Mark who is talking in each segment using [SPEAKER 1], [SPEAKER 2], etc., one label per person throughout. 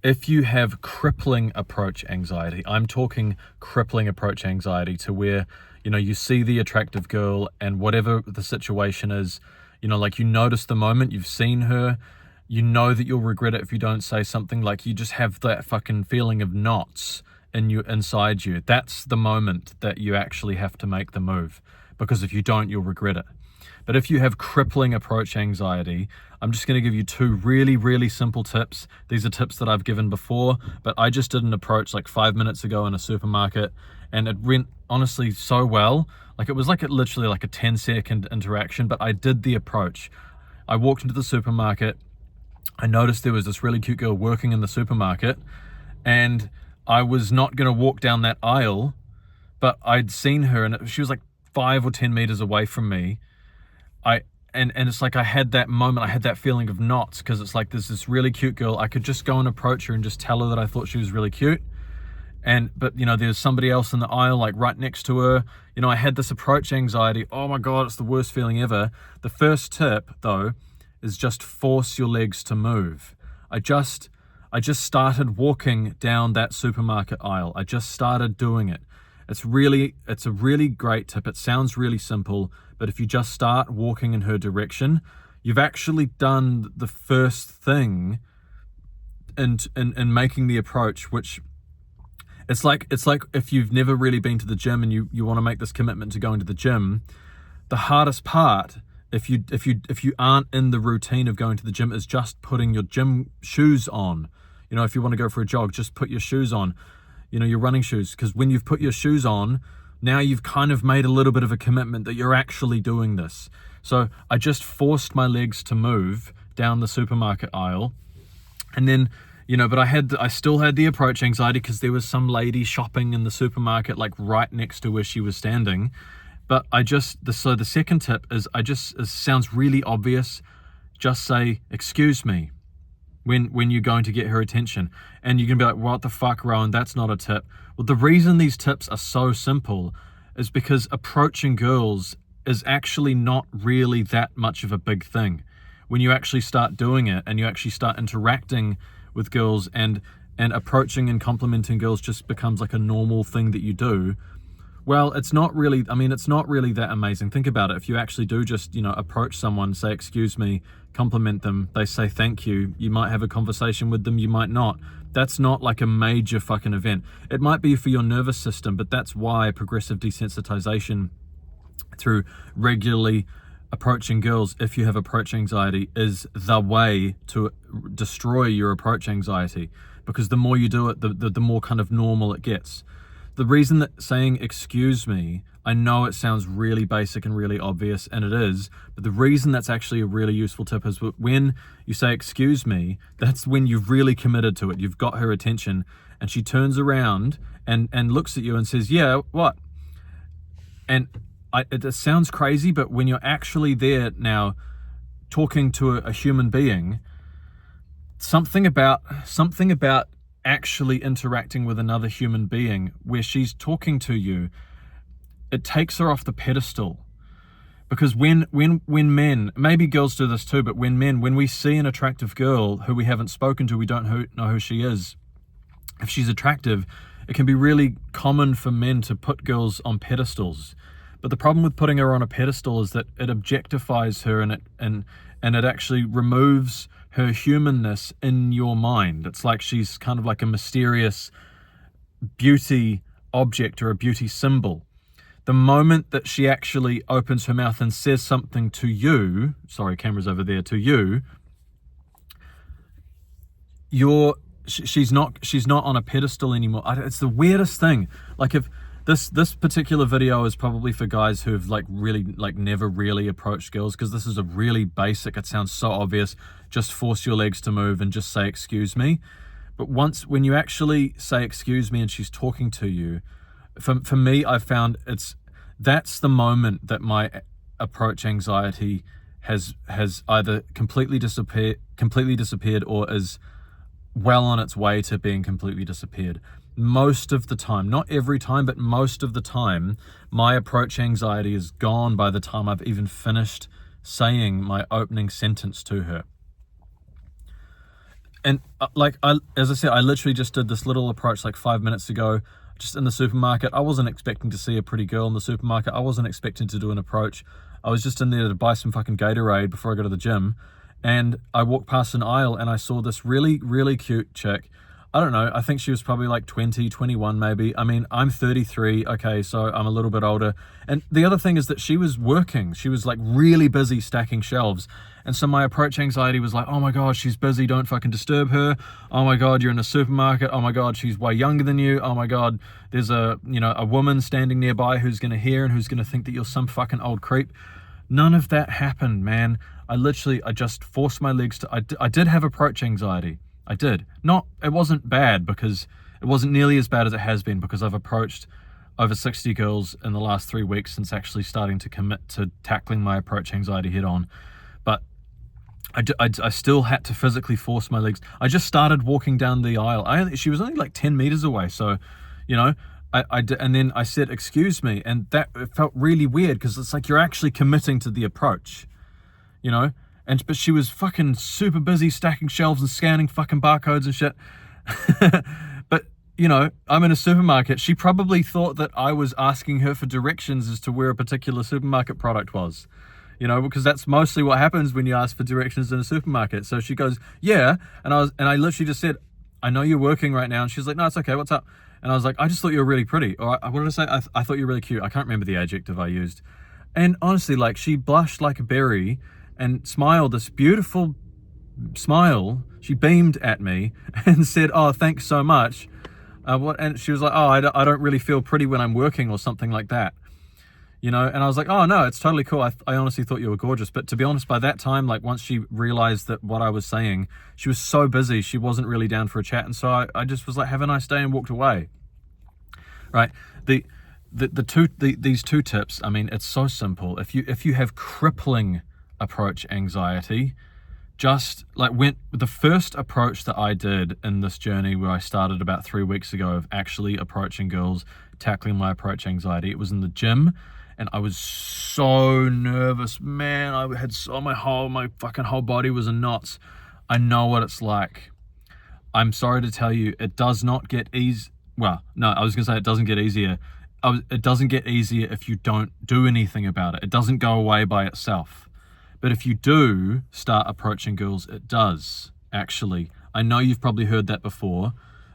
[SPEAKER 1] if you have crippling approach anxiety, I'm talking crippling approach anxiety to where, you see the attractive girl and whatever the situation is, like you notice the moment you've seen her, you know that you'll regret it if you don't say something, like you just have that fucking feeling of knots inside you. That's the moment that you actually have to make the move, because if you don't, you'll regret it. But if you have crippling approach anxiety, I'm just going to give you 2 really, really simple tips. These are tips that I've given before, but I just did an approach like 5 minutes ago in a supermarket, and it went honestly so well. Like it was literally like a 10-second interaction, but I did the approach. I walked into the supermarket. I noticed there was this really cute girl working in the supermarket, and I was not going to walk down that aisle, but I'd seen her and she was like 5 or 10 meters away from me. And it's like I had that moment, I had that feeling of knots, because it's like there's this really cute girl. I could just go and approach her and just tell her that I thought she was really cute. But there's somebody else in the aisle, like right next to her. I had this approach anxiety. Oh my God, it's the worst feeling ever. The first tip though is just force your legs to move. I just started walking down that supermarket aisle. I just started doing it. It's a really great tip. It sounds really simple, but if you just start walking in her direction, you've actually done the first thing in making the approach, which it's like if you've never really been to the gym and you want to make this commitment to going to the gym, the hardest part, if you aren't in the routine of going to the gym, is just putting your gym shoes on. If you want to go for a jog, just put your shoes on. Your running shoes, because when you've put your shoes on, now you've kind of made a little bit of a commitment that you're actually doing this. So I just forced my legs to move down the supermarket aisle, and then, but I still had the approach anxiety because there was some lady shopping in the supermarket, like right next to where she was standing. But so the second tip is it sounds really obvious. Just say, "Excuse me," when you're going to get her attention. And you can be like, what the fuck, Rowan, that's not a tip. Well, the reason these tips are so simple is because approaching girls is actually not really that much of a big thing. When you actually start doing it and you actually start interacting with girls, and approaching and complimenting girls just becomes like a normal thing that you do. Well, it's not really that amazing. Think about it. If you actually do just, approach someone, say, "Excuse me," compliment them, they say thank you, you might have a conversation with them, you might not. That's not like a major fucking event. It might be for your nervous system, but that's why progressive desensitization through regularly approaching girls, if you have approach anxiety, is the way to destroy your approach anxiety, because the more you do it, the more kind of normal it gets. The reason that saying "excuse me," I know it sounds really basic and really obvious, and it is, but the reason that's actually a really useful tip is when you say "excuse me," that's when you've really committed to it. You've got her attention, and she turns around and looks at you and says, "Yeah, what?" And it sounds crazy, but when you're actually there now talking to a human being, something about actually interacting with another human being where she's talking to you, it takes her off the pedestal. Because when men, maybe girls do this too, but when we see an attractive girl who we haven't spoken to, we don't know who she is, if she's attractive, it can be really common for men to put girls on pedestals. But the problem with putting her on a pedestal is that it objectifies her, and it actually removes her humanness in your mind. It's like she's kind of like a mysterious beauty object or a beauty symbol. The moment that she actually opens her mouth and says something to you, sorry, camera's over there, to you, she's not on a pedestal anymore. It's the weirdest thing. Like, if this particular video is probably for guys who've never really approached girls, because this is a really basic, it sounds so obvious, just force your legs to move and just say "excuse me." But when you actually say "excuse me" and she's talking to you, for me, I've found that's the moment that my approach anxiety has either completely disappeared or is well on its way to being completely disappeared. Most of the time, not every time, but most of the time, my approach anxiety is gone by the time I've even finished saying my opening sentence to her. And as I said, I literally just did this little approach like 5 minutes ago, just in the supermarket. I wasn't expecting to see a pretty girl in the supermarket. I wasn't expecting to do an approach. I was just in there to buy some fucking Gatorade before I go to the gym. And I walked past an aisle and I saw this really, really cute chick. I don't know, I think she was probably like 20, 21 maybe. I mean, I'm 33, okay, so I'm a little bit older. And the other thing is that she was working. She was like really busy stacking shelves. And so my approach anxiety was like, oh my God, she's busy, don't fucking disturb her. Oh my God, you're in a supermarket. Oh my God, she's way younger than you. Oh my God, there's a woman standing nearby who's gonna hear and who's gonna think that you're some fucking old creep. None of that happened, man. I just forced my legs to, I did have approach anxiety. I did. It wasn't bad, because it wasn't nearly as bad as it has been, because I've approached over 60 girls in the last 3 weeks since actually starting to commit to tackling my approach anxiety head on. But I still had to physically force my legs. I just started walking down the aisle. She was only like 10 meters away. So, I did, and then I said, excuse me. And that it felt really weird, because it's like you're actually committing to the approach, but she was fucking super busy stacking shelves and scanning fucking barcodes and shit. But, I'm in a supermarket. She probably thought that I was asking her for directions as to where a particular supermarket product was, because that's mostly what happens when you ask for directions in a supermarket. So she goes, yeah. And I literally just said, I know you're working right now. And she's like, no, it's okay. What's up? And I was like, I just thought you were really pretty. Or what did I say? I thought you were really cute. I can't remember the adjective I used. And honestly, like, she blushed like a berry and smiled this beautiful smile. She beamed at me and said, oh, thanks so much. And she was like, oh, I don't really feel pretty when I'm working, or something like that. And I was like, oh no, it's totally cool. I honestly thought you were gorgeous. But to be honest, by that time, like, once she realized that what I was saying, she was so busy, she wasn't really down for a chat. And so I just was like, have a nice day, and walked away. Right. These two tips, I mean, it's so simple. If you have crippling approach anxiety, just like the first approach that I did in this journey, where I started about 3 weeks ago of actually approaching girls, tackling my approach anxiety, it was in the gym. And I was so nervous, man. I had my fucking whole body was in knots. I know what it's like. I'm sorry to tell you, it does not get easy. Well, no, I was gonna say it doesn't get easier. It doesn't get easier if you don't do anything about it. It doesn't go away by itself. But if you do start approaching girls, it does, actually. I know you've probably heard that before,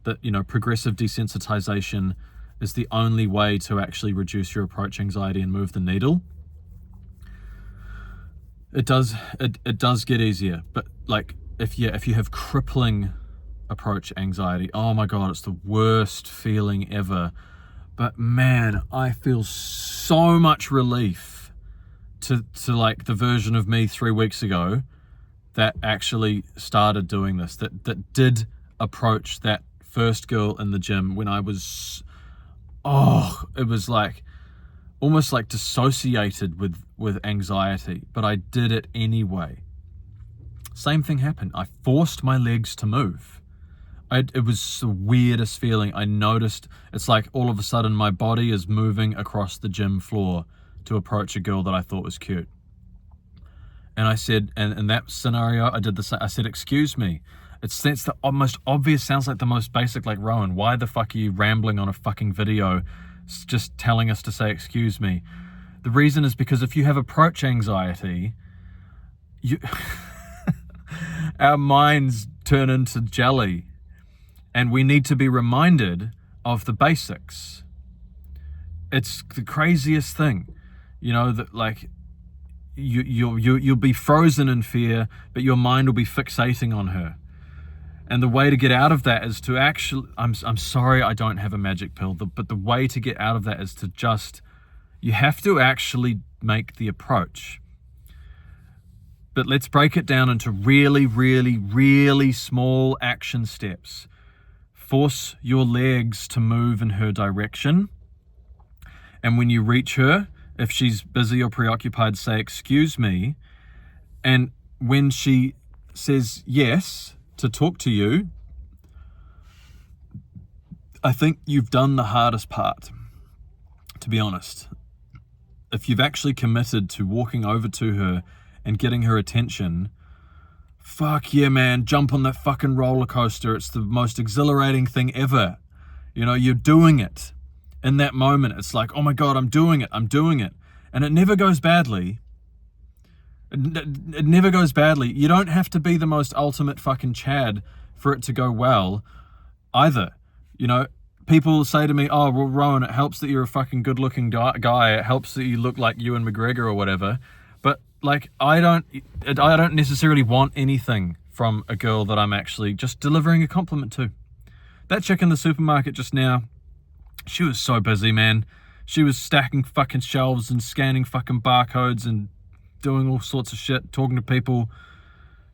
[SPEAKER 1] that, progressive desensitization is the only way to actually reduce your approach anxiety and move the needle. It does get easier. But like, if you have crippling approach anxiety, oh my God, it's the worst feeling ever. But man, I feel so much relief to like the version of me 3 weeks ago that actually started doing this, that did approach that first girl in the gym when I was, it was like almost like dissociated with anxiety, but I did it anyway. Same thing happened. I forced my legs to move. It was the weirdest feeling. I noticed it's like all of a sudden my body is moving across the gym floor to approach a girl that I thought was cute. And I said, and in that scenario, I did the same. I said, excuse me. It's the most obvious, sounds like the most basic, like, Rowan, why the fuck are you rambling on a fucking video just telling us to say excuse me? The reason is because if you have approach anxiety, our minds turn into jelly, and we need to be reminded of the basics. It's the craziest thing. That like you'll be frozen in fear, but your mind will be fixating on her. And the way to get out of that is to actually, I'm sorry I don't have a magic pill, but the way to get out of that is to you have to actually make the approach. But let's break it down into really, really, really small action steps. Force your legs to move in her direction. And when you reach her, if she's busy or preoccupied, say, excuse me. And when she says yes to talk to you, I think you've done the hardest part, to be honest. If you've actually committed to walking over to her and getting her attention, fuck yeah, man, jump on that fucking roller coaster. It's the most exhilarating thing ever. You know, you're doing it. In that moment, it's like, oh my God, I'm doing it. And it never goes badly. It never goes badly. You don't have to be the most ultimate fucking Chad for it to go well either. You know, people say to me, oh, well, Rowan, it helps that you're a fucking good looking guy. It helps that you look like Ewan McGregor or whatever. But like, I don't necessarily want anything from a girl that I'm actually just delivering a compliment to. That chick in the supermarket just now, she was so busy, man. She was stacking fucking shelves and scanning fucking barcodes and doing all sorts of shit, talking to people.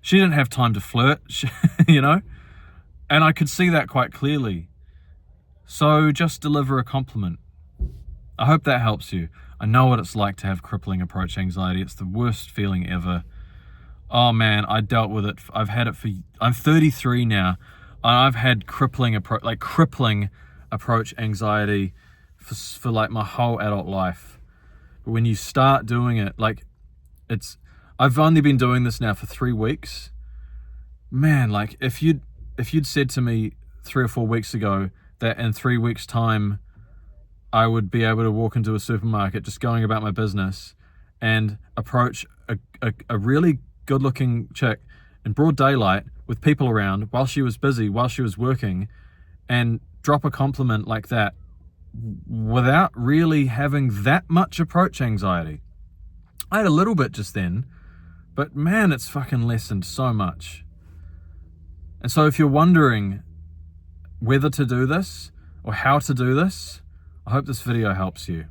[SPEAKER 1] She didn't have time to flirt, you know? And I could see that quite clearly. So just deliver a compliment. I hope that helps you. I know what it's like to have crippling approach anxiety. It's the worst feeling ever. Oh man, I dealt with it. I've had it I'm 33 now, and I've had crippling approach anxiety for like my whole adult life. But when you start doing it, like, I've only been doing this now for 3 weeks. Man, like, if you'd said to me 3 or 4 weeks ago that in 3 weeks' time I would be able to walk into a supermarket just going about my business and approach a really good-looking chick in broad daylight with people around while she was busy, while she was working, and drop a compliment like that without really having that much approach anxiety. I had a little bit just then, but man, it's fucking lessened so much. And so if you're wondering whether to do this or how to do this, I hope this video helps you.